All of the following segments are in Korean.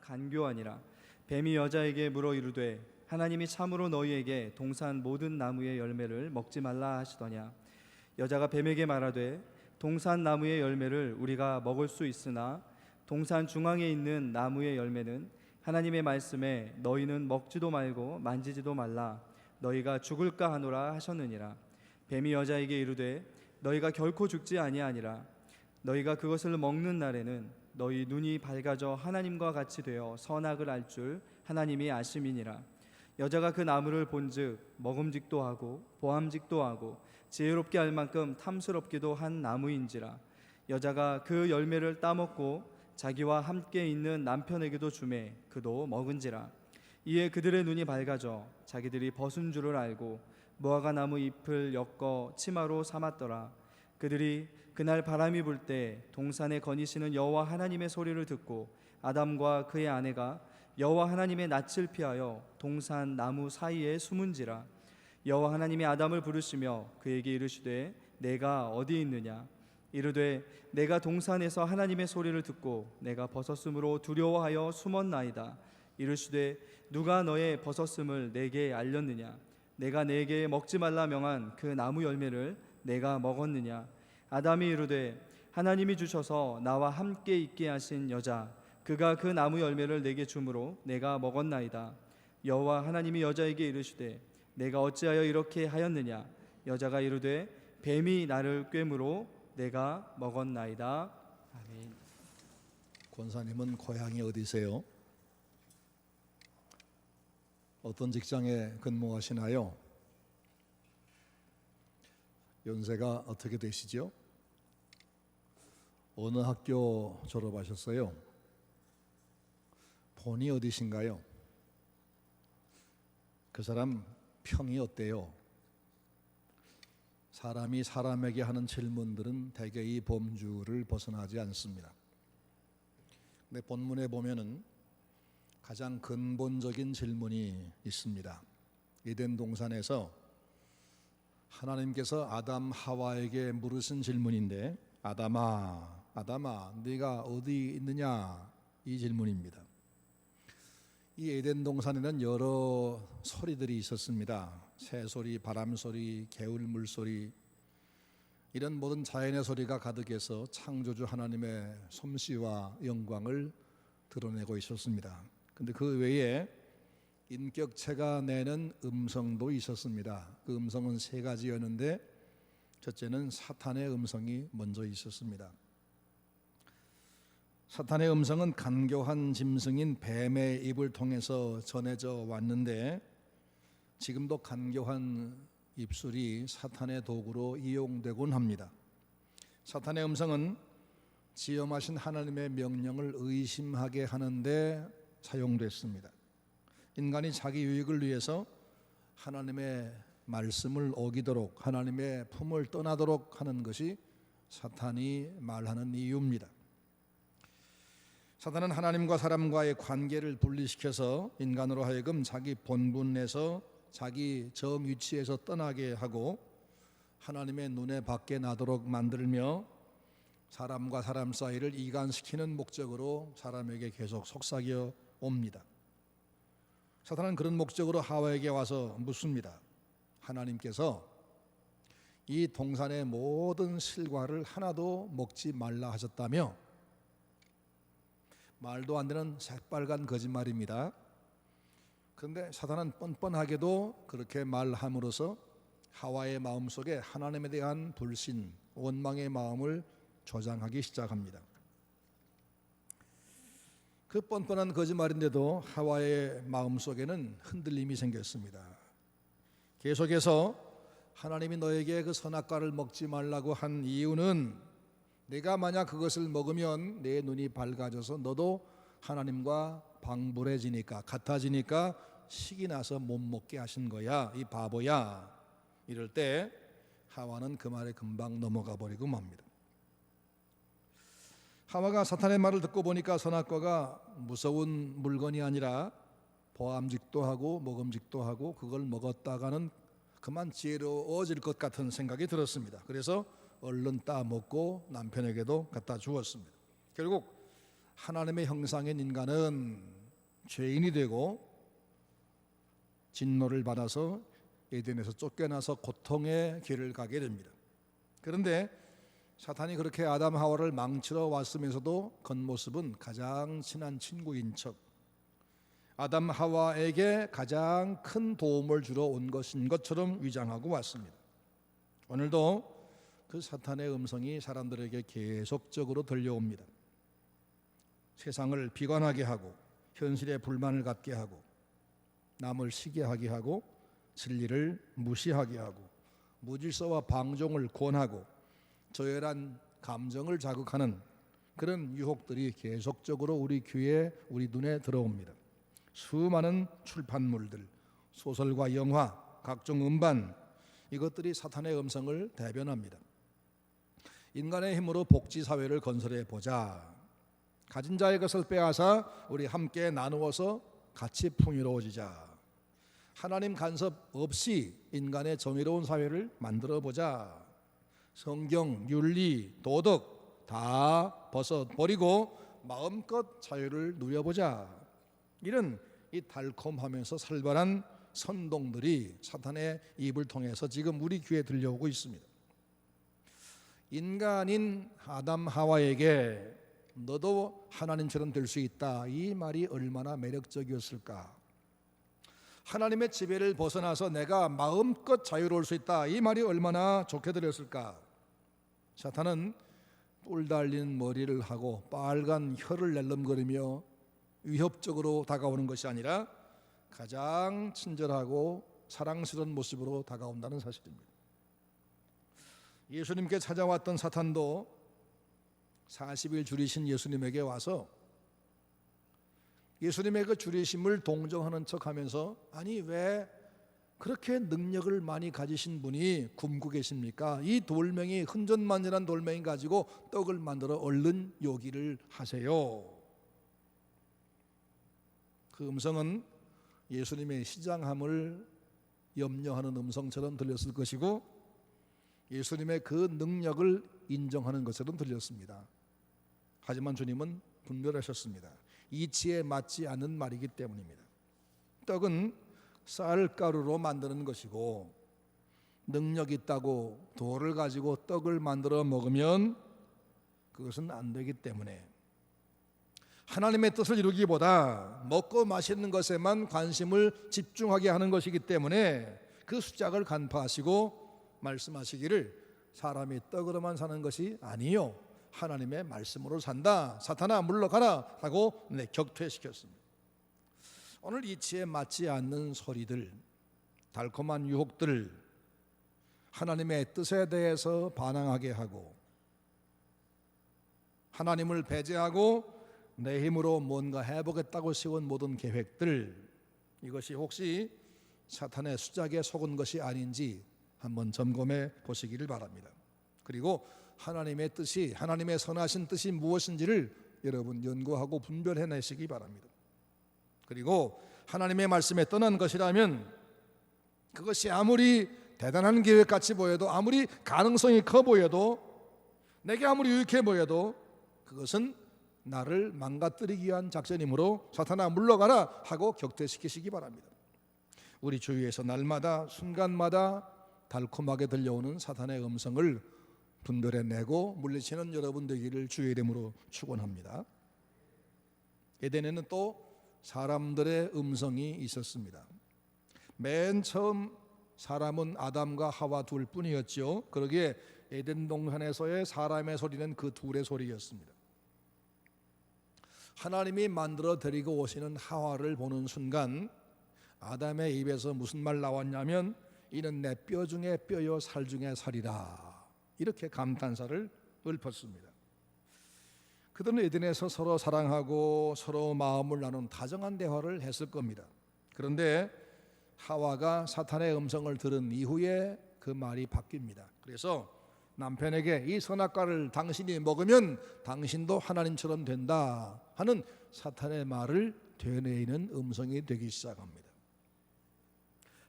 간교하니라. 뱀이 여자에게 물어 이르되 하나님이 참으로 너희에게 동산 모든 나무의 열매를 먹지 말라 하시더냐. 여자가 뱀에게 말하되 동산 나무의 열매를 우리가 먹을 수 있으나 동산 중앙에 있는 나무의 열매는 하나님의 말씀에 너희는 먹지도 말고 만지지도 말라 너희가 죽을까 하노라 하셨느니라. 뱀이 여자에게 이르되 너희가 결코 죽지 아니하니라. 너희가 그것을 먹는 날에는 너희 눈이 밝아져 하나님과 같이 되어 선악을 알 줄 하나님이 아심이니라. 여자가 그 나무를 본즉 먹음직도 하고 보암직도 하고 지혜롭게 할 만큼 탐스럽기도 한 나무인지라. 여자가 그 열매를 따먹고 자기와 함께 있는 남편에게도 주매 그도 먹은지라. 이에 그들의 눈이 밝아져 자기들이 벗은 줄을 알고 무화과 나무 잎을 엮어 치마로 삼았더라. 그들이 그날 바람이 불 때 동산에 거니시는 여호와 하나님의 소리를 듣고 아담과 그의 아내가 여호와 하나님의 낯을 피하여 동산 나무 사이에 숨은지라. 여호와 하나님이 아담을 부르시며 그에게 이르시되 내가 어디 있느냐. 이르되 내가 동산에서 하나님의 소리를 듣고 내가 벗었으므로 두려워하여 숨었나이다. 이르시되 누가 너의 벗었음을 내게 알렸느냐. 내가 내게 먹지 말라 명한 그 나무 열매를 내가 먹었느냐. 아담이 이르되 하나님이 주셔서 나와 함께 있게 하신 여자 그가 그 나무 열매를 내게 주므로 내가 먹었나이다. 여호와 하나님이 여자에게 이르시되 내가 어찌하여 이렇게 하였느냐. 여자가 이르되 뱀이 나를 꿰므로 내가 먹었나이다. 아멘. 권사님은 고향이 어디세요? 어떤 직장에 근무하시나요? 연세가 어떻게 되시죠? 어느 학교 졸업하셨어요? 본이 어디신가요? 그 사람 평이 어때요? 사람이 사람에게 하는 질문들은 대개 이 범주를 벗어나지 않습니다. 근데 본문에 보면은 가장 근본적인 질문이 있습니다. 에덴 동산에서 하나님께서 아담 하와에게 물으신 질문인데 아담아 네가 어디 있느냐 이 질문입니다. 이 에덴 동산에는 여러 소리들이 있었습니다. 새소리, 바람소리, 개울 물소리 이런 모든 자연의 소리가 가득해서 창조주 하나님의 솜씨와 영광을 드러내고 있었습니다. 그런데 그 외에 인격체가 내는 음성도 있었습니다. 그 음성은 세 가지였는데 첫째는 사탄의 음성이 먼저 있었습니다. 사탄의 음성은 간교한 짐승인 뱀의 입을 통해서 전해져 왔는데 지금도 간교한 입술이 사탄의 도구로 이용되곤 합니다. 사탄의 음성은 지엄하신 하나님의 명령을 의심하게 하는데 사용됐습니다. 인간이 자기 유익을 위해서 하나님의 말씀을 어기도록 하나님의 품을 떠나도록 하는 것이 사탄이 말하는 이유입니다. 사탄은 하나님과 사람과의 관계를 분리시켜서 인간으로 하여금 자기 본분에서 자기 정위치에서 떠나게 하고 하나님의 눈에 밖에 나도록 만들며 사람과 사람 사이를 이간시키는 목적으로 사람에게 계속 속삭여 옵니다. 사탄은 그런 목적으로 하와에게 와서 묻습니다. 하나님께서 이 동산의 모든 실과를 하나도 먹지 말라 하셨다며? 말도 안 되는 새빨간 거짓말입니다. 그런데 사탄은 뻔뻔하게도 그렇게 말함으로써 하와의 마음속에 하나님에 대한 불신, 원망의 마음을 조장하기 시작합니다. 그 뻔뻔한 거짓말인데도 하와의 마음속에는 흔들림이 생겼습니다. 계속해서 하나님이 너에게 그 선악과를 먹지 말라고 한 이유는 내가 만약 그것을 먹으면 내 눈이 밝아져서 너도 하나님과 방불해지니까 같아지니까 식이 나서 못 먹게 하신 거야 이 바보야. 이럴 때 하와는 그 말에 금방 넘어가 버리고 맙니다. 하와가 사탄의 말을 듣고 보니까 선악과가 무서운 물건이 아니라 보암직도 하고 먹음직도 하고 그걸 먹었다가는 그만 지혜로워질 것 같은 생각이 들었습니다. 그래서 얼른 따먹고 남편에게도 갖다 주었습니다. 결국 하나님의 형상인 인간은 죄인이 되고 진노를 받아서 에덴에서 쫓겨나서 고통의 길을 가게 됩니다. 그런데 사탄이 그렇게 아담 하와를 망치러 왔으면서도 겉모습은 가장 친한 친구인 척, 아담 하와에게 가장 큰 도움을 주러 온 것인 것처럼 위장하고 왔습니다. 오늘도 그 사탄의 음성이 사람들에게 계속적으로 들려옵니다. 세상을 비관하게 하고 현실에 불만을 갖게 하고 남을 시기하게 하고 진리를 무시하게 하고 무질서와 방종을 권하고 저열한 감정을 자극하는 그런 유혹들이 계속적으로 우리 귀에 우리 눈에 들어옵니다. 수많은 출판물들, 소설과 영화, 각종 음반, 이것들이 사탄의 음성을 대변합니다. 인간의 힘으로 복지사회를 건설해 보자, 가진 자의 것을 빼앗아 우리 함께 나누어서 같이 풍요로워지자, 하나님 간섭 없이 인간의 정의로운 사회를 만들어 보자, 성경, 윤리, 도덕 다 벗어버리고 마음껏 자유를 누려보자, 이런 이 달콤하면서 살벌한 선동들이 사탄의 입을 통해서 지금 우리 귀에 들려오고 있습니다. 인간인 아담 하와에게 너도 하나님처럼 될 수 있다, 이 말이 얼마나 매력적이었을까. 하나님의 지배를 벗어나서 내가 마음껏 자유로울 수 있다, 이 말이 얼마나 좋게 들렸을까. 사탄은 뿔 달린 머리를 하고 빨간 혀를 낼름거리며 위협적으로 다가오는 것이 아니라 가장 친절하고 사랑스러운 모습으로 다가온다는 사실입니다. 예수님께 찾아왔던 사탄도 40일 줄이신 예수님에게 와서 예수님의 그 줄이심을 동정하는 척하면서 아니 왜 그렇게 능력을 많이 가지신 분이 굶고 계십니까? 이 돌멩이, 흔적만연한 돌멩이 가지고 떡을 만들어 얼른 요기를 하세요. 그 음성은 예수님의 시장함을 염려하는 음성처럼 들렸을 것이고 예수님의 그 능력을 인정하는 것처럼 들렸습니다. 하지만 주님은 분별하셨습니다. 이치에 맞지 않는 말이기 때문입니다. 떡은 쌀가루로 만드는 것이고 능력 있다고 돌을 가지고 떡을 만들어 먹으면 그것은 안 되기 때문에 하나님의 뜻을 이루기보다 먹고 마시는 것에만 관심을 집중하게 하는 것이기 때문에 그 수작을 간파하시고 말씀하시기를 사람이 떡으로만 사는 것이 아니요 하나님의 말씀으로 산다, 사탄아 물러가라 하고 격퇴시켰습니다. 오늘 이치에 맞지 않는 소리들, 달콤한 유혹들, 하나님의 뜻에 대해서 반항하게 하고 하나님을 배제하고 내 힘으로 뭔가 해보겠다고 세운 모든 계획들, 이것이 혹시 사탄의 수작에 속은 것이 아닌지 한번 점검해 보시기를 바랍니다. 그리고 하나님의 뜻이, 하나님의 선하신 뜻이 무엇인지를 여러분 연구하고 분별해내시기 바랍니다. 그리고 하나님의 말씀에 떠난 것이라면 그것이 아무리 대단한 계획같이 보여도, 아무리 가능성이 커 보여도, 내게 아무리 유익해 보여도 그것은 나를 망가뜨리기 위한 작전이므로 사탄아 물러가라 하고 격퇴시키시기 바랍니다. 우리 주위에서 날마다 순간마다 달콤하게 들려오는 사탄의 음성을 분별해내고 물리치는 여러분 되기를 주의 이름으로 축원합니다. 에덴에는 또 사람들의 음성이 있었습니다. 맨 처음 사람은 아담과 하와 둘 뿐이었죠. 그러기에 에덴 동산에서의 사람의 소리는 그 둘의 소리였습니다. 하나님이 만들어 데리고 오시는 하와를 보는 순간 아담의 입에서 무슨 말 나왔냐면 이는 내 뼈 중에 뼈요 살 중에 살이라, 이렇게 감탄사를 읊었습니다. 그들은 에덴에서 서로 사랑하고 서로 마음을 나눈 다정한 대화를 했을 겁니다. 그런데 하와가 사탄의 음성을 들은 이후에 그 말이 바뀝니다. 그래서 남편에게 이 선악과를 당신이 먹으면 당신도 하나님처럼 된다 하는 사탄의 말을 되뇌이는 음성이 되기 시작합니다.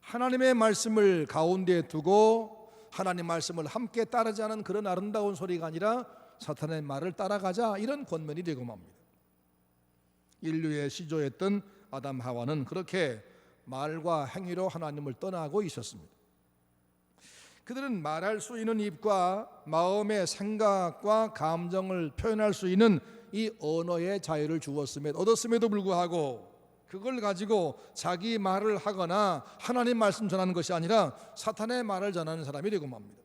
하나님의 말씀을 가운데에 두고 하나님 말씀을 함께 따르자는 그런 아름다운 소리가 아니라 사탄의 말을 따라가자, 이런 권면이 되고 맙니다. 인류의 시조였던 아담 하와는 그렇게 말과 행위로 하나님을 떠나고 있었습니다. 그들은 말할 수 있는 입과 마음의 생각과 감정을 표현할 수 있는 이 언어의 자유를 얻었음에도 불구하고 그걸 가지고 자기 말을 하거나 하나님 말씀 전하는 것이 아니라 사탄의 말을 전하는 사람이 되고 맙니다.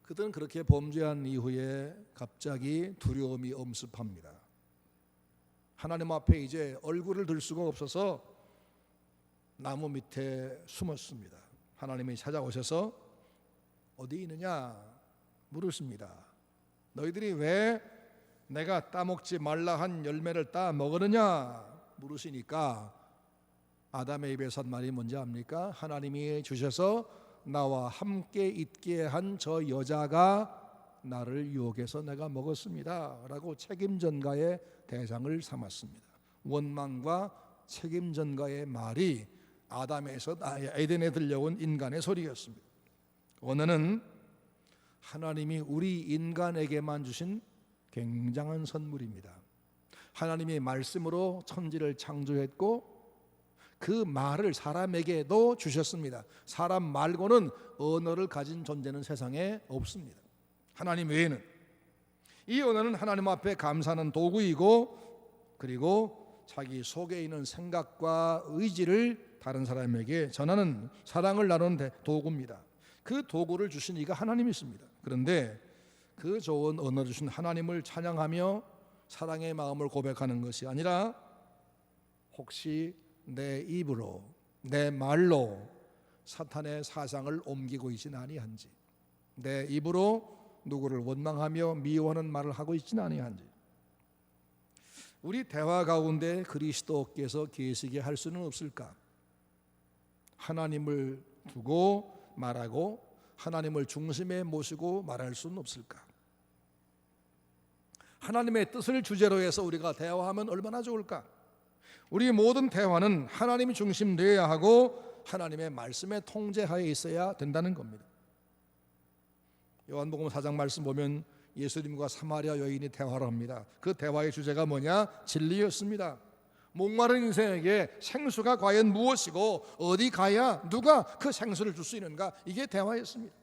그들은 그렇게 범죄한 이후에 갑자기 두려움이 엄습합니다. 하나님 앞에 이제 얼굴을 들 수가 없어서 나무 밑에 숨었습니다. 하나님이 찾아오셔서 어디 있느냐 물으십니다. 너희들이 왜 내가 따먹지 말라 한 열매를 따 먹으느냐 물으시니까 아담의 입에서 한 말이 뭔지 압니까? 하나님이 주셔서 나와 함께 있게 한 저 여자가 나를 유혹해서 내가 먹었습니다 라고 책임전가의 대상을 삼았습니다. 원망과 책임전가의 말이 아담에서 에덴에 들려온 인간의 소리였습니다. 오늘은 하나님이 우리 인간에게만 주신 굉장한 선물입니다. 하나님이 말씀으로 천지를 창조했고 그 말을 사람에게도 주셨습니다. 사람 말고는 언어를 가진 존재는 세상에 없습니다. 하나님 외에는. 이 언어는 하나님 앞에 감사하는 도구이고 그리고 자기 속에 있는 생각과 의지를 다른 사람에게 전하는 사랑을 나누는 도구입니다. 그 도구를 주신 이가 하나님이십니다. 그런데 그 좋은 언어를 주신 하나님을 찬양하며 사랑의 마음을 고백하는 것이 아니라 혹시 내 입으로 내 말로 사탄의 사상을 옮기고 있지는 아니한지, 내 입으로 누구를 원망하며 미워하는 말을 하고 있지는 아니한지, 우리 대화 가운데 그리스도께서 계시게 할 수는 없을까? 하나님을 두고 말하고 하나님을 중심에 모시고 말할 수는 없을까? 하나님의 뜻을 주제로 해서 우리가 대화하면 얼마나 좋을까? 우리 모든 대화는 하나님이 중심되어야 하고 하나님의 말씀의 통제하에 있어야 된다는 겁니다. 요한복음 4장 말씀 보면 예수님과 사마리아 여인이 대화를 합니다. 그 대화의 주제가 뭐냐? 진리였습니다. 목마른 인생에게 생수가 과연 무엇이고 어디 가야 누가 그 생수를 줄 수 있는가? 이게 대화였습니다.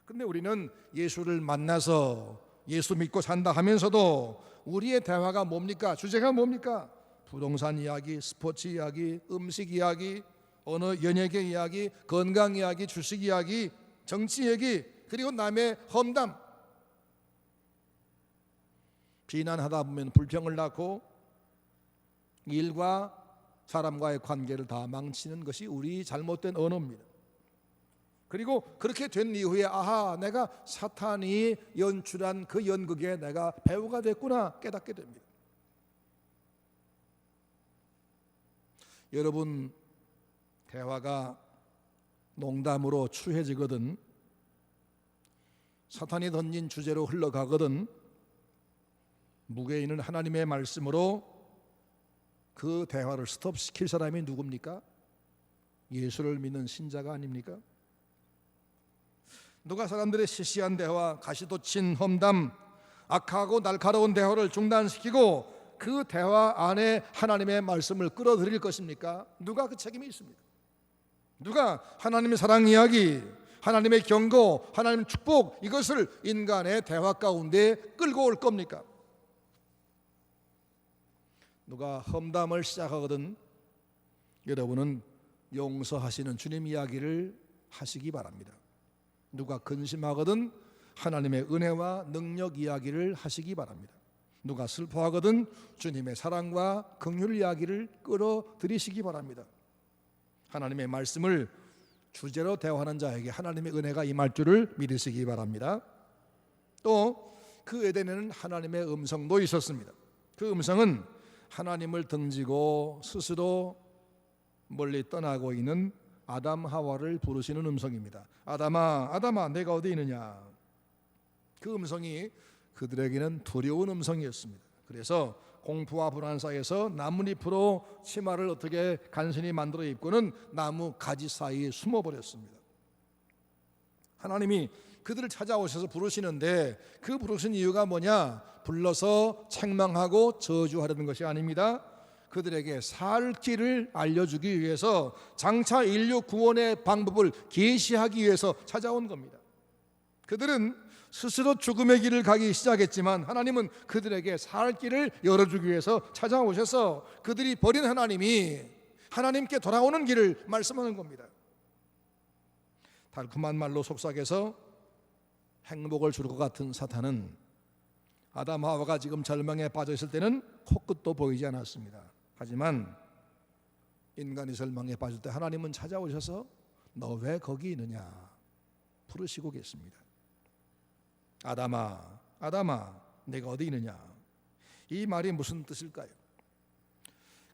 그런데 우리는 예수를 만나서 예수 믿고 산다 하면서도 우리의 대화가 뭡니까? 주제가 뭡니까? 부동산 이야기, 스포츠 이야기, 음식 이야기, 어느 연예계 이야기, 건강 이야기, 주식 이야기, 정치 얘기, 그리고 남의 험담. 비난하다 보면 불평을 낳고 일과 사람과의 관계를 다 망치는 것이 우리 잘못된 언어입니다. 그리고 그렇게 된 이후에 아하, 내가 사탄이 연출한 그 연극에 내가 배우가 됐구나 깨닫게 됩니다. 여러분, 대화가 농담으로 추해지거든, 사탄이 던진 주제로 흘러가거든, 무게 있는 하나님의 말씀으로 그 대화를 스톱시킬 사람이 누굽니까? 예수를 믿는 신자가 아닙니까? 누가 사람들의 시시한 대화, 가시돋친 험담, 악하고 날카로운 대화를 중단시키고 그 대화 안에 하나님의 말씀을 끌어들일 것입니까? 누가 그 책임이 있습니까? 누가 하나님의 사랑 이야기, 하나님의 경고, 하나님의 축복, 이것을 인간의 대화 가운데 끌고 올 겁니까? 누가 험담을 시작하거든 여러분은 용서하시는 주님 이야기를 하시기 바랍니다. 누가 근심하거든 하나님의 은혜와 능력 이야기를 하시기 바랍니다. 누가 슬퍼하거든 주님의 사랑과 긍휼 이야기를 끌어들이시기 바랍니다. 하나님의 말씀을 주제로 대화하는 자에게 하나님의 은혜가 임할 줄을 믿으시기 바랍니다. 또 그 에덴에는 하나님의 음성도 있었습니다. 그 음성은 하나님을 등지고 스스로 멀리 떠나고 있는 아담 하와를 부르시는 음성입니다. 아담아, 아담아, 내가 어디 있느냐? 그 음성이 그들에게는 두려운 음성이었습니다. 그래서 공포와 불안 사이에서 나뭇잎으로 치마를 어떻게 간신히 만들어 입고는 나무 가지 사이에 숨어버렸습니다. 하나님이 그들을 찾아오셔서 부르시는데 그 부르신 이유가 뭐냐? 불러서 책망하고 저주하려는 것이 아닙니다. 그들에게 살 길을 알려주기 위해서 장차 인류 구원의 방법을 계시하기 위해서 찾아온 겁니다. 그들은 스스로 죽음의 길을 가기 시작했지만 하나님은 그들에게 살 길을 열어주기 위해서 찾아오셔서 그들이 버린 하나님이 하나님께 돌아오는 길을 말씀하는 겁니다. 달콤한 말로 속삭여서 행복을 줄 것 같은 사탄은 아담 하와가 지금 절망에 빠져 있을 때는 코끝도 보이지 않았습니다. 하지만 인간이 절망에 빠질 때 하나님은 찾아오셔서 너 왜 거기 있느냐 부르시고 계십니다. 아담아, 아담아, 내가 어디 있느냐. 이 말이 무슨 뜻일까요?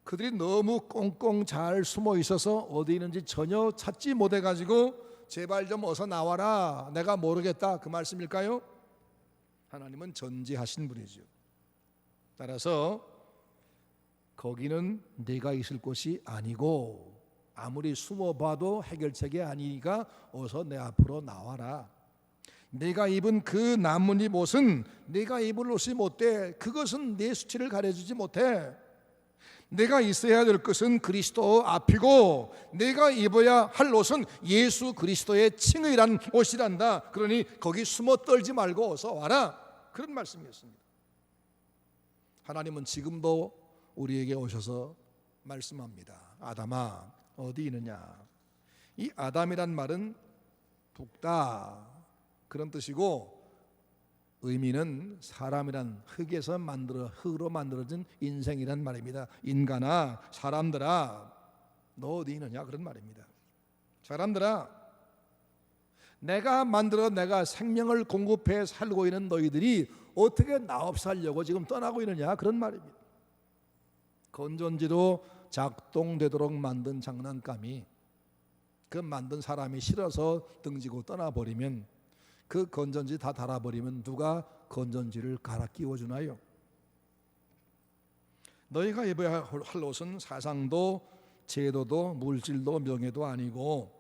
그들이 너무 꽁꽁 잘 숨어 있어서 어디 있는지 전혀 찾지 못해가지고 제발 좀 어서 나와라, 내가 모르겠다, 그 말씀일까요? 하나님은 전지하신 분이죠. 따라서 거기는 네가 있을 곳이 아니고 아무리 숨어봐도 해결책이 아니니까 어서 내 앞으로 나와라. 네가 입은 그 나뭇잎 옷은 네가 입을 옷이 못돼. 그것은 네 수치를 가려주지 못해. 내가 있어야 될 것은 그리스도 앞이고 내가 입어야 할 옷은 예수 그리스도의 칭의란 옷이란다. 그러니 거기 숨어 떨지 말고 어서 와라. 그런 말씀이었습니다. 하나님은 지금도 우리에게 오셔서 말씀합니다. 아담아, 어디 있느냐. 이 아담이란 말은 붓다 그런 뜻이고 의미는 사람이란 흙으로 만들어진 인생이란 말입니다. 인간아, 사람들아, 너 어디 있느냐 그런 말입니다. 사람들아, 내가 만들어 내가 생명을 공급해 살고 있는 너희들이 어떻게 나 없이 살려고 지금 떠나고 있느냐 그런 말입니다. 건전지로 작동되도록 만든 장난감이 그 만든 사람이 싫어서 등지고 떠나버리면 그 건전지 다 닳아버리면 누가 건전지를 갈아 끼워주나요? 너희가 입어야 할 옷은 사상도 제도도 물질도 명예도 아니고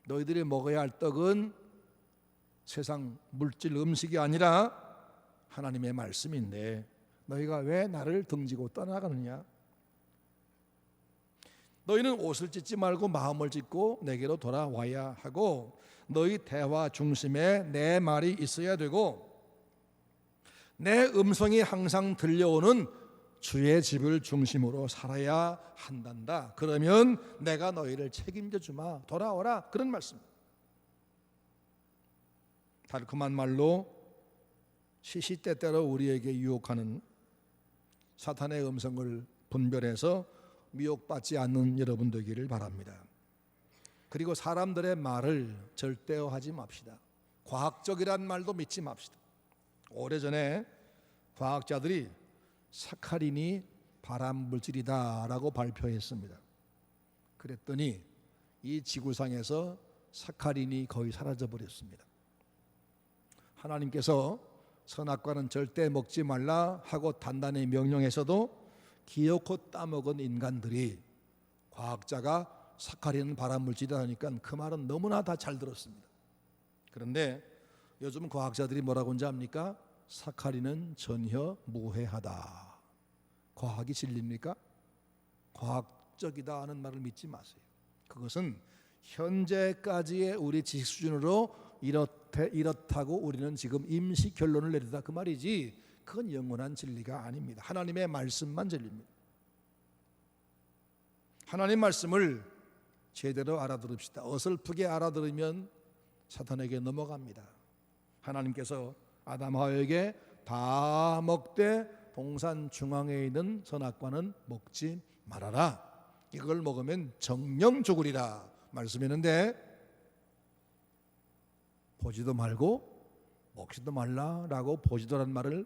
너희들이 먹어야 할 떡은 세상 물질 음식이 아니라 하나님의 말씀인데 너희가 왜 나를 등지고 떠나가느냐? 너희는 옷을 찢지 말고 마음을 찢고 내게로 돌아와야 하고 너희 대화 중심에 내 말이 있어야 되고 내 음성이 항상 들려오는 주의 집을 중심으로 살아야 한단다. 그러면 내가 너희를 책임져 주마. 돌아오라. 그런 말씀. 달콤한 말로 시시때때로 우리에게 유혹하는 사탄의 음성을 분별해서 미혹받지 않는 여러분 되기를 바랍니다. 그리고 사람들의 말을 절대화하지 맙시다. 과학적이란 말도 믿지 맙시다. 오래전에 과학자들이 사카린이 발암물질이다라고 발표했습니다. 그랬더니 이 지구상에서 사카린이 거의 사라져버렸습니다. 하나님께서 선악과는 절대 먹지 말라 하고 단단히 명령해서도 기어코 따먹은 인간들이 과학자가 사카린은 발암물질이다 하니까 그 말은 너무나 다 잘 들었습니다. 그런데 요즘 과학자들이 뭐라고 하는지 압니까? 사카린은 전혀 무해하다. 과학이 진리입니까? 과학적이다 하는 말을 믿지 마세요. 그것은 현재까지의 우리 지식 수준으로 이렇다고 우리는 지금 임시 결론을 내리다 그 말이지 그건 영원한 진리가 아닙니다. 하나님의 말씀만 진리입니다. 하나님 말씀을 제대로 알아들읍시다. 어설프게 알아들으면 사탄에게 넘어갑니다. 하나님께서 아담 하와에게 다 먹되 동산 중앙에 있는 선악과는 먹지 말아라. 이걸 먹으면 정령 죽으리라 말씀했는데 보지도 말고 먹지도 말라라고 보지도란 말을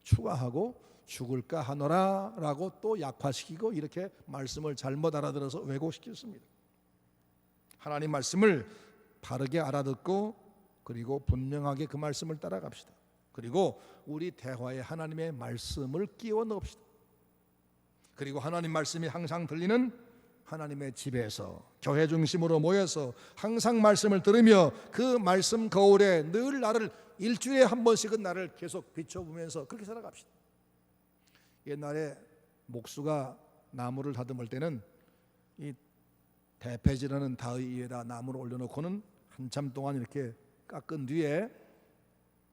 추가하고 죽을까 하노라라고 또 약화시키고 이렇게 말씀을 잘못 알아들어서 왜곡시켰습니다. 하나님 말씀을 바르게 알아듣고 그리고 분명하게 그 말씀을 따라갑시다. 그리고 우리 대화에 하나님의 말씀을 끼워 넣읍시다. 그리고 하나님 말씀이 항상 들리는 하나님의 집에서 교회 중심으로 모여서 항상 말씀을 들으며 그 말씀 거울에 늘 나를 일주일에 한 번씩은 나를 계속 비춰보면서 그렇게 살아갑시다. 옛날에 목수가 나무를 다듬을 때는 이 대패질하는 다의 위에다 나무를 올려놓고는 한참 동안 이렇게 깎은 뒤에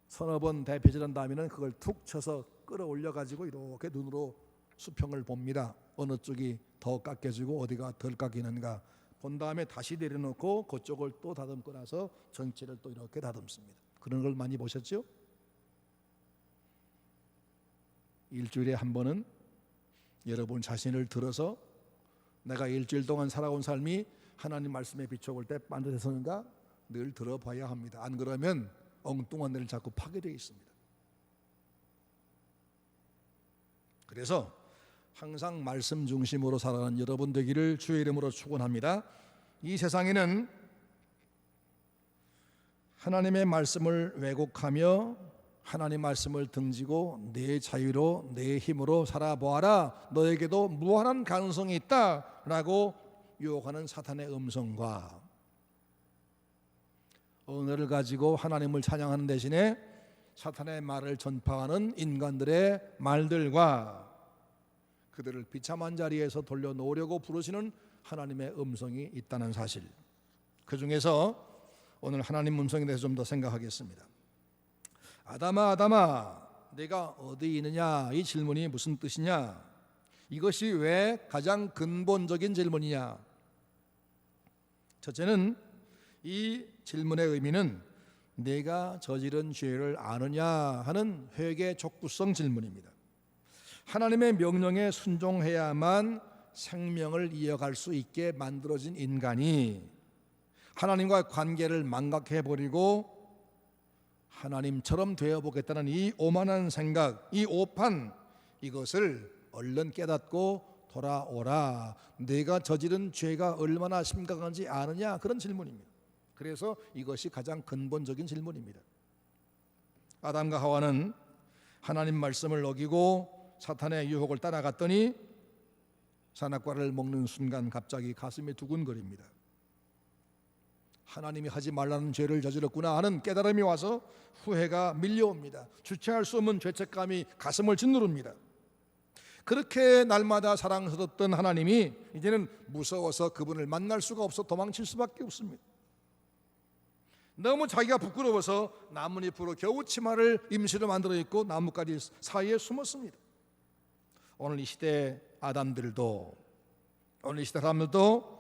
서너 번 대패질한 다음에는 그걸 툭 쳐서 끌어올려 가지고 이렇게 눈으로 수평을 봅니다. 어느 쪽이 더 깎여지고 어디가 덜 깎이는가 본 다음에 다시 내려놓고 그쪽을 또 다듬고 나서 전체를 또 이렇게 다듬습니다. 그런 걸 많이 보셨죠? 일주일에 한 번은 여러분 자신을 들어서 내가 일주일 동안 살아온 삶이 하나님 말씀에 비춰볼 때 반듯해서인가 늘 들어봐야 합니다. 안 그러면 엉뚱한 데를 자꾸 파게 되어 있습니다. 그래서 항상 말씀 중심으로 살아가는 여러분 되기를 주의 이름으로 축원합니다. 이 세상에는 하나님의 말씀을 왜곡하며 하나님 말씀을 등지고 내 자유로 내 힘으로 살아보아라, 너에게도 무한한 가능성이 있다라고 유혹하는 사탄의 음성과 언어를 가지고 하나님을 찬양하는 대신에 사탄의 말을 전파하는 인간들의 말들과 그들을 비참한 자리에서 돌려놓으려고 부르시는 하나님의 음성이 있다는 사실, 그 중에서 오늘 하나님 음성에 대해서 좀 더 생각하겠습니다. 아담아 아담아 내가 어디 있느냐, 이 질문이 무슨 뜻이냐? 이것이 왜 가장 근본적인 질문이냐? 첫째는 이 질문의 의미는 내가 저지른 죄를 아느냐 하는 회개 촉구성 질문입니다. 하나님의 명령에 순종해야만 생명을 이어갈 수 있게 만들어진 인간이 하나님과 관계를 망각해버리고 하나님처럼 되어보겠다는 이 오만한 생각, 이 오판, 이것을 얼른 깨닫고 돌아오라, 내가 저지른 죄가 얼마나 심각한지 아느냐, 그런 질문입니다. 그래서 이것이 가장 근본적인 질문입니다. 아담과 하와는 하나님 말씀을 어기고 사탄의 유혹을 따라갔더니 선악과를 먹는 순간 갑자기 가슴이 두근거립니다. 하나님이 하지 말라는 죄를 저질렀구나 하는 깨달음이 와서 후회가 밀려옵니다. 주체할 수 없는 죄책감이 가슴을 짓누릅니다. 그렇게 날마다 사랑스럽던 하나님이 이제는 무서워서 그분을 만날 수가 없어 도망칠 수밖에 없습니다. 너무 자기가 부끄러워서 나뭇잎으로 겨우 치마를 임시로 만들어 입고 나뭇가지 사이에 숨었습니다. 오늘 이 시대 아담들도, 오늘 이 시대 사람들도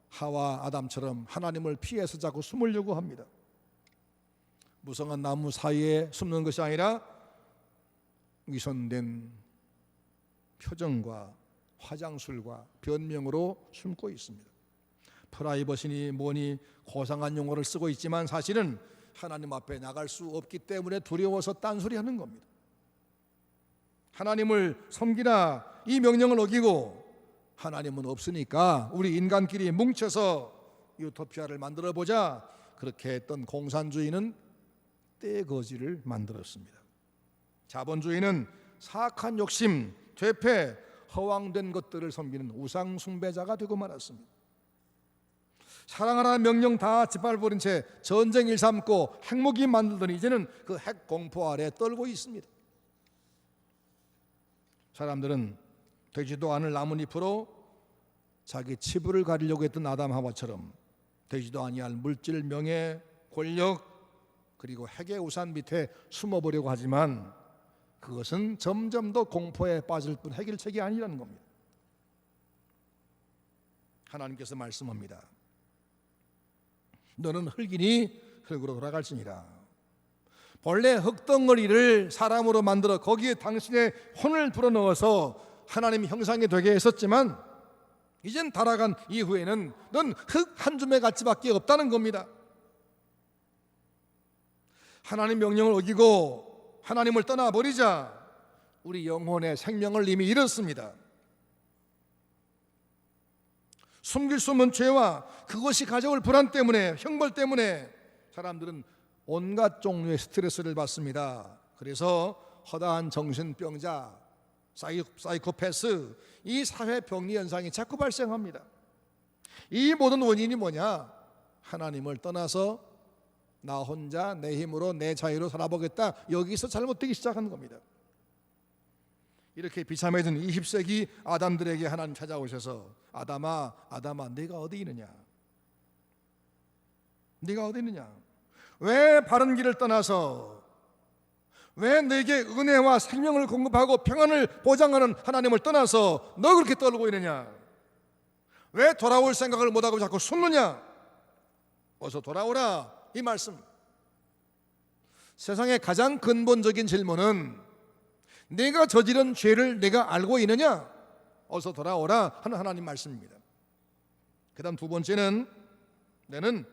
하와 아담처럼 하나님을 피해서 자꾸 숨으려고 합니다. 무성한 나무 사이에 숨는 것이 아니라 위선된 표정과 화장술과 변명으로 숨고 있습니다. 프라이버시니 뭐니 고상한 용어를 쓰고 있지만 사실은 하나님 앞에 나갈 수 없기 때문에 두려워서 딴소리하는 겁니다. 하나님을 섬기라, 이 명령을 어기고 하나님은 없으니까 우리 인간끼리 뭉쳐서 유토피아를 만들어보자, 그렇게 했던 공산주의는 떼거지를 만들었습니다. 자본주의는 사악한 욕심, 죄패, 허황된 것들을 섬기는 우상 숭배자가 되고 말았습니다. 사랑하라는 명령 다 짓밟아버린 채 전쟁 일삼고 핵무기 만들더니 이제는 그 핵 공포 아래 떨고 있습니다. 사람들은 되지도 않을 나뭇잎으로 자기 치부를 가리려고 했던 아담 하와처럼 되지도 아니할 물질, 명예, 권력, 그리고 핵의 우산 밑에 숨어보려고 하지만 그것은 점점 더 공포에 빠질 뿐 해결책이 아니라는 겁니다. 하나님께서 말씀합니다. 너는 흙이니 흙으로 돌아갈지니라. 본래 흙덩어리를 사람으로 만들어 거기에 당신의 혼을 불어넣어서 하나님 형상이 되게 했었지만 이젠 달아간 이후에는 넌 흙 한 줌의 가치밖에 없다는 겁니다. 하나님 명령을 어기고 하나님을 떠나버리자 우리 영혼의 생명을 이미 잃었습니다. 숨길 수 없는 죄와 그것이 가져올 불안 때문에, 형벌 때문에 사람들은 온갖 종류의 스트레스를 받습니다. 그래서 허다한 정신병자, 사이코패스, 이 사회 병리 현상이 자꾸 발생합니다. 이 모든 원인이 뭐냐? 하나님을 떠나서 나 혼자 내 힘으로 내 자유로 살아보겠다, 여기서 잘못되기 시작하는 겁니다. 이렇게 비참해진 20세기 아담들에게 하나님 찾아오셔서 아담아, 아담아, 네가 어디 있느냐? 네가 어디 있느냐? 왜 바른 길을 떠나서, 왜 내게 은혜와 생명을 공급하고 평안을 보장하는 하나님을 떠나서 너 그렇게 떨고 있느냐? 왜 돌아올 생각을 못하고 자꾸 숨느냐? 어서 돌아오라, 이 말씀. 세상의 가장 근본적인 질문은 내가 저지른 죄를 내가 알고 있느냐? 어서 돌아오라 하는 하나님 말씀입니다. 그 다음 두 번째는 너는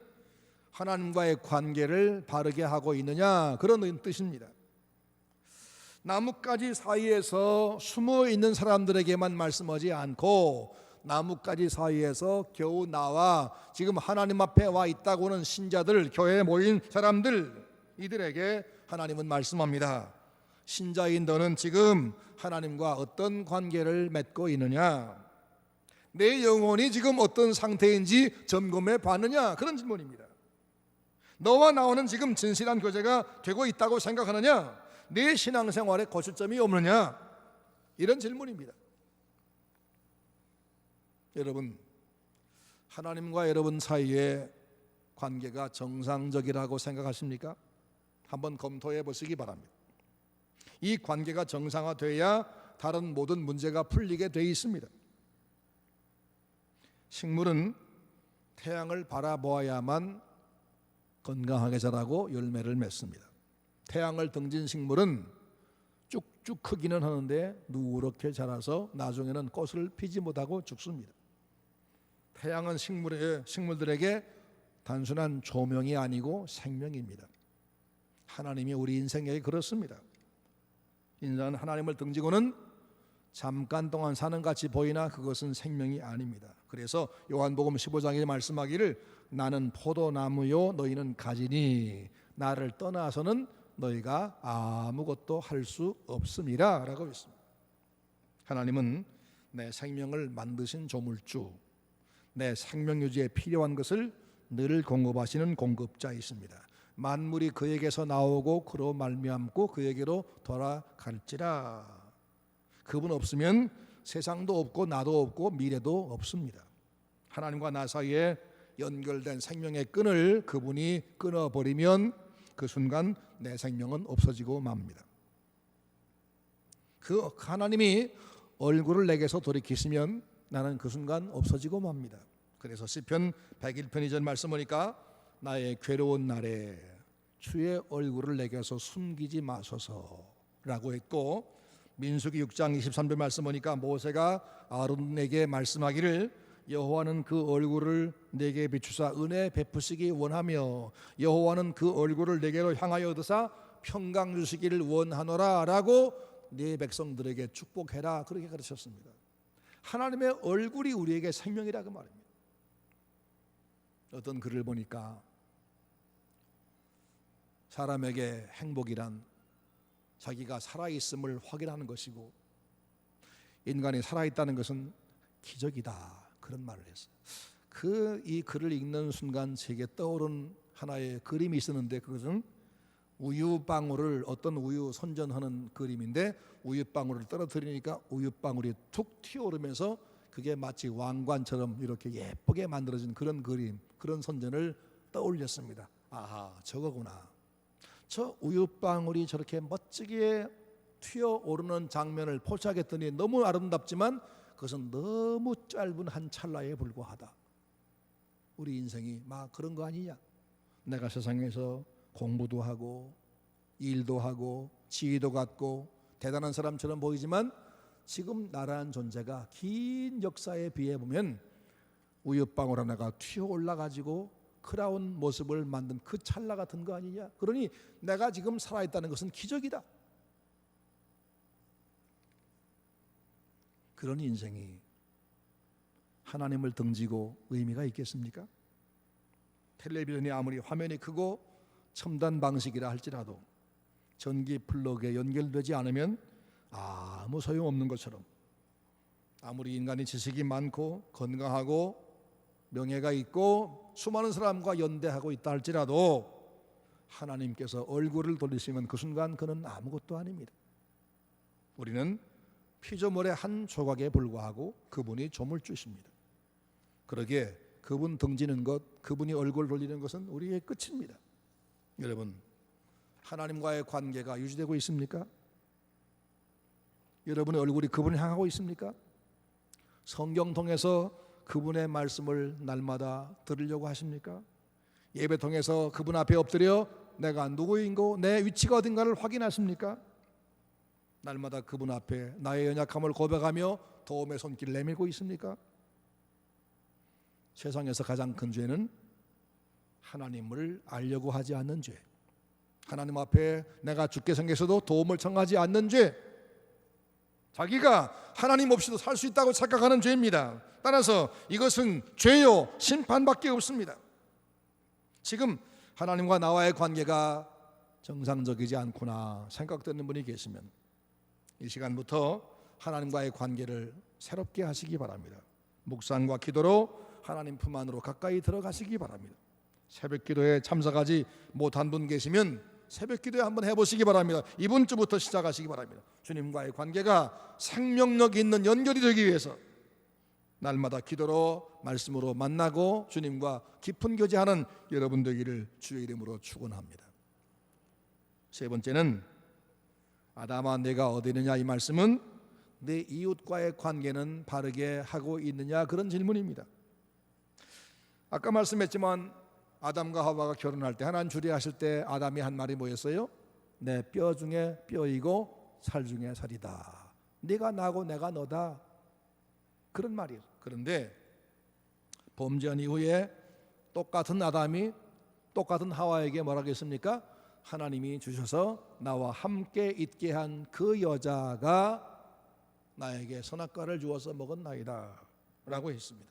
하나님과의 관계를 바르게 하고 있느냐, 그런 뜻입니다. 나뭇가지 사이에서 숨어 있는 사람들에게만 말씀하지 않고 나뭇가지 사이에서 겨우 나와 지금 하나님 앞에 와 있다고는 신자들, 교회에 모인 사람들, 이들에게 하나님은 말씀합니다. 신자인 너는 지금 하나님과 어떤 관계를 맺고 있느냐? 내 영혼이 지금 어떤 상태인지 점검해 봤느냐? 그런 질문입니다. 너와 나와는 지금 진실한 교제가 되고 있다고 생각하느냐? 내 신앙생활에 거실점이 없느냐? 이런 질문입니다. 여러분, 하나님과 여러분 사이의 관계가 정상적이라고 생각하십니까? 한번 검토해 보시기 바랍니다. 이 관계가 정상화돼야 다른 모든 문제가 풀리게 돼 있습니다. 식물은 태양을 바라보아야만 건강하게 자라고 열매를 맺습니다. 태양을 등진 식물은 쭉쭉 크기는 하는데 누렇게 자라서 나중에는 꽃을 피지 못하고 죽습니다. 태양은 식물들에게 단순한 조명이 아니고 생명입니다. 하나님이 우리 인생에 그렇습니다. 인간은 하나님을 등지고는 잠깐 동안 사는 같이 보이나 그것은 생명이 아닙니다. 그래서 요한복음 15장에 말씀하기를 나는 포도나무요 너희는 가지니 나를 떠나서는 너희가 아무것도 할 수 없음이라 라고 했습니다. 하나님은 내 생명을 만드신 조물주, 내 생명 유지에 필요한 것을 늘 공급하시는 공급자이십니다. 만물이 그에게서 나오고 그로 말미암고 그에게로 돌아갈지라. 그분 없으면 세상도 없고 나도 없고 미래도 없습니다. 하나님과 나 사이에 연결된 생명의 끈을 그분이 끊어버리면 그 순간 내 생명은 없어지고 맙니다. 그 하나님이 얼굴을 내게서 돌이키시면 나는 그 순간 없어지고 맙니다. 그래서 시편 101편 2절 말씀 보니까 나의 괴로운 날에 주의 얼굴을 내게서 숨기지 마소서라고 했고, 민수기 6장 23절 말씀 보니까 모세가 아론에게 말씀하기를 여호와는 그 얼굴을 내게 비추사 은혜 베푸시기 원하며 여호와는 그 얼굴을 내게로 향하여 얻으사 평강 주시기를 원하노라 라고 네 백성들에게 축복해라, 그렇게 가르쳤습니다. 하나님의 얼굴이 우리에게 생명이라고 말입니다. 어떤 글을 보니까 사람에게 행복이란 자기가 살아있음을 확인하는 것이고 인간이 살아있다는 것은 기적이다, 그런 말을 했어요. 이 글을 읽는 순간 제게 떠오른 하나의 그림이 있었는데 그것은 우유방울을, 어떤 우유 선전하는 그림인데 우유방울을 떨어뜨리니까 우유방울이 툭 튀어오르면서 그게 마치 왕관처럼 이렇게 예쁘게 만들어진 그런 그림, 그런 선전을 떠올렸습니다. 아하, 저거구나. 저 우유방울이 저렇게 멋지게 튀어오르는 장면을 포착했더니 너무 아름답지만 그것은 너무 짧은 한 찰나에 불과하다. 우리 인생이 막 그런 거 아니냐? 내가 세상에서 공부도 하고 일도 하고 지위도 갖고 대단한 사람처럼 보이지만 지금 나라는 존재가 긴 역사에 비해 보면 우유방울 하나가 튀어올라가지고 크라운 모습을 만든 그 찰나 같은 거 아니냐? 그러니 내가 지금 살아있다는 것은 기적이다. 그런 인생이 하나님을 등지고 의미가 있겠습니까? 텔레비전이 아무리 화면이 크고 첨단 방식이라 할지라도 전기 플러그에 연결되지 않으면 아무 소용없는 것처럼 아무리 인간이 지식이 많고 건강하고 명예가 있고 수많은 사람과 연대하고 있다 할지라도 하나님께서 얼굴을 돌리시면 그 순간 그는 아무것도 아닙니다. 우리는 피조물의 한 조각에 불과하고 그분이 조물주십니다. 그러기에 그분 등지는 것, 그분이 얼굴 돌리는 것은 우리의 끝입니다. 여러분, 하나님과의 관계가 유지되고 있습니까? 여러분의 얼굴이 그분을 향하고 있습니까? 성경 통해서 그분의 말씀을 날마다 들으려고 하십니까? 예배 통해서 그분 앞에 엎드려 내가 누구인고 내 위치가 어딘가를 확인하십니까? 날마다 그분 앞에 나의 연약함을 고백하며 도움의 손길을 내밀고 있습니까? 세상에서 가장 큰 죄는 하나님을 알려고 하지 않는 죄, 하나님 앞에 내가 죽게 생겨서도 도움을 청하지 않는 죄, 자기가 하나님 없이도 살 수 있다고 착각하는 죄입니다. 따라서 이것은 죄요 심판밖에 없습니다. 지금 하나님과 나와의 관계가 정상적이지 않구나 생각되는 분이 계시면 이 시간부터 하나님과의 관계를 새롭게 하시기 바랍니다. 묵상과 기도로 하나님 품 안으로 가까이 들어가시기 바랍니다. 새벽 기도에 참석하지 못한 분 계시면 새벽 기도에 한번 해보시기 바랍니다. 이번 주부터 시작하시기 바랍니다. 주님과의 관계가 생명력 있는 연결이 되기 위해서 날마다 기도로 말씀으로 만나고 주님과 깊은 교제하는 여러분 되기를 주의 이름으로 축원합니다. 세 번째는 아담아 내가 어디 있느냐, 이 말씀은 내 이웃과의 관계는 바르게 하고 있느냐, 그런 질문입니다. 아까 말씀했지만 아담과 하와가 결혼할 때 하나님 주례하실 때 아담이 한 말이 뭐였어요? 내 뼈 중에 뼈이고 살 중에 살이다. 네가 나고 내가 너다. 그런 말이에요. 그런데 범죄한 이후에 똑같은 아담이 똑같은 하와에게 뭐라고 했습니까? 하나님이 주셔서 나와 함께 있게 한 그 여자가 나에게 선악과를 주어서 먹었나이다 라고 했습니다.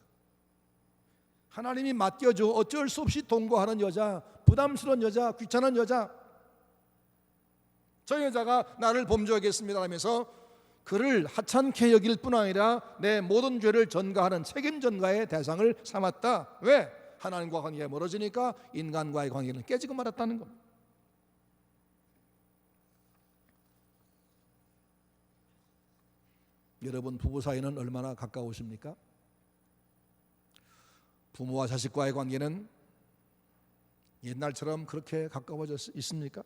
하나님이 맡겨줘 어쩔 수 없이 동거하는 여자, 부담스러운 여자, 귀찮은 여자, 저 여자가 나를 범죄하겠습니다 하면서 그를 하찮게 여길 뿐 아니라 내 모든 죄를 전가하는 책임 전가의 대상을 삼았다. 왜? 하나님과 관계가 멀어지니까 인간과의 관계는 깨지고 말았다는 겁니다. 여러분 부부 사이는 얼마나 가까우십니까? 부모와 자식과의 관계는 옛날처럼 그렇게 가까워져 있습니까?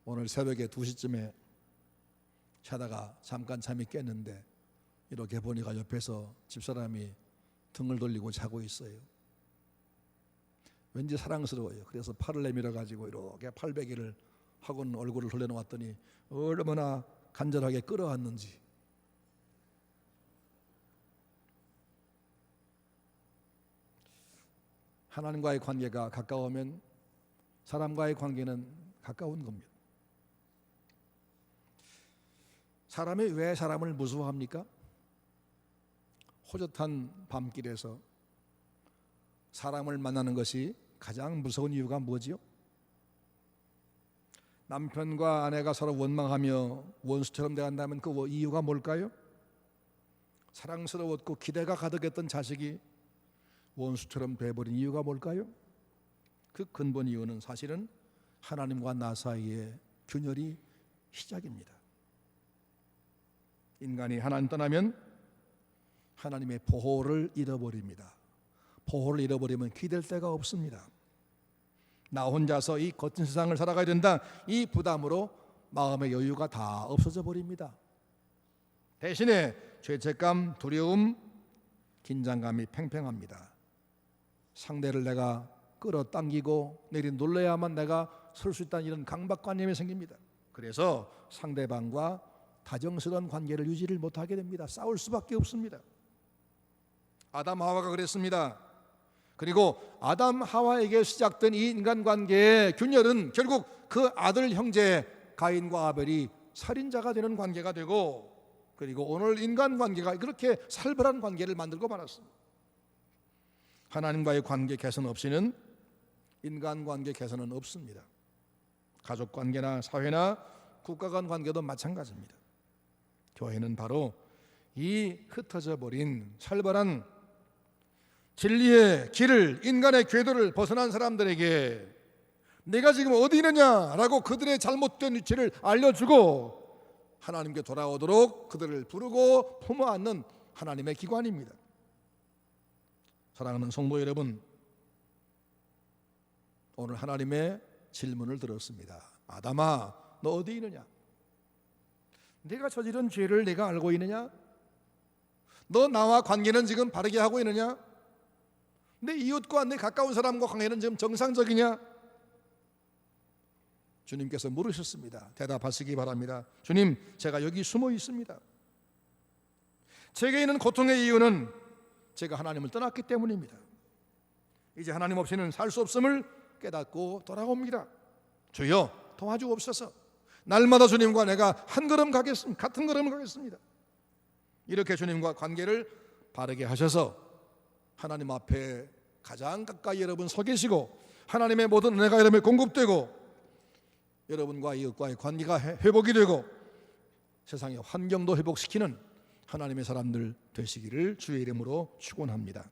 오늘 새벽에 2시쯤에 자다가 잠깐 잠이 깼는데 이렇게 보니까 옆에서 집사람이 등을 돌리고 자고 있어요. 왠지 사랑스러워요. 그래서 팔을 내밀어 가지고 이렇게 팔베개를 하고는 얼굴을 돌려놓았더니 얼마나 간절하게 끌어안는지. 하나님과의 관계가 가까우면 사람과의 관계는 가까운 겁니다. 사람이 왜 사람을 무서워합니까? 호젓한 밤길에서 사람을 만나는 것이 가장 무서운 이유가 뭐지요? 남편과 아내가 서로 원망하며 원수처럼 대한다면 그 이유가 뭘까요? 사랑스러웠고 기대가 가득했던 자식이 원수처럼 돼버린 이유가 뭘까요? 그 근본 이유는 사실은 하나님과 나 사이의 균열이 시작입니다. 인간이 하나님 떠나면 하나님의 보호를 잃어버립니다. 보호를 잃어버리면 기댈 데가 없습니다. 나 혼자서 이 거친 세상을 살아가야 된다, 이 부담으로 마음의 여유가 다 없어져 버립니다. 대신에 죄책감, 두려움, 긴장감이 팽팽합니다. 상대를 내가 끌어당기고 내리 놀려야만 내가 설 수 있다는 이런 강박관념이 생깁니다. 그래서 상대방과 다정스러운 관계를 유지를 못하게 됩니다. 싸울 수밖에 없습니다. 아담 하와가 그랬습니다. 그리고 아담 하와에게 시작된 이 인간관계의 균열은 결국 그 아들 형제 가인과 아벨이 살인자가 되는 관계가 되고, 그리고 오늘 인간관계가 그렇게 살벌한 관계를 만들고 말았습니다. 하나님과의 관계 개선 없이는 인간관계 개선은 없습니다. 가족관계나 사회나 국가 간 관계도 마찬가지입니다. 교회는 바로 이 흩어져 버린 살벌한 진리의 길을, 인간의 궤도를 벗어난 사람들에게 내가 지금 어디 있느냐라고 그들의 잘못된 위치를 알려주고 하나님께 돌아오도록 그들을 부르고 품어안는 하나님의 기관입니다. 사랑하는 성도 여러분, 오늘 하나님의 질문을 들었습니다. 아담아, 너 어디 있느냐? 내가 저지른 죄를 내가 알고 있느냐? 너 나와 관계는 지금 바르게 하고 있느냐? 내 이웃과 내 가까운 사람과 관계는 지금 정상적이냐? 주님께서 물으셨습니다. 대답하시기 바랍니다. 주님, 제가 여기 숨어 있습니다. 제게 있는 고통의 이유는 제가 하나님을 떠났기 때문입니다. 이제 하나님 없이는 살 수 없음을 깨닫고 돌아옵니다. 주여, 도와주옵소서. 날마다 주님과 내가 한 걸음 가겠습니다. 같은 걸음을 가겠습니다. 이렇게 주님과 관계를 바르게 하셔서 하나님 앞에 가장 가까이 여러분 서 계시고 하나님의 모든 은혜가 여러분에 공급되고 여러분과 이웃과의 관계가 회복이 되고 세상의 환경도 회복시키는 하나님의 사람들 되시기를 주의 이름으로 축원합니다.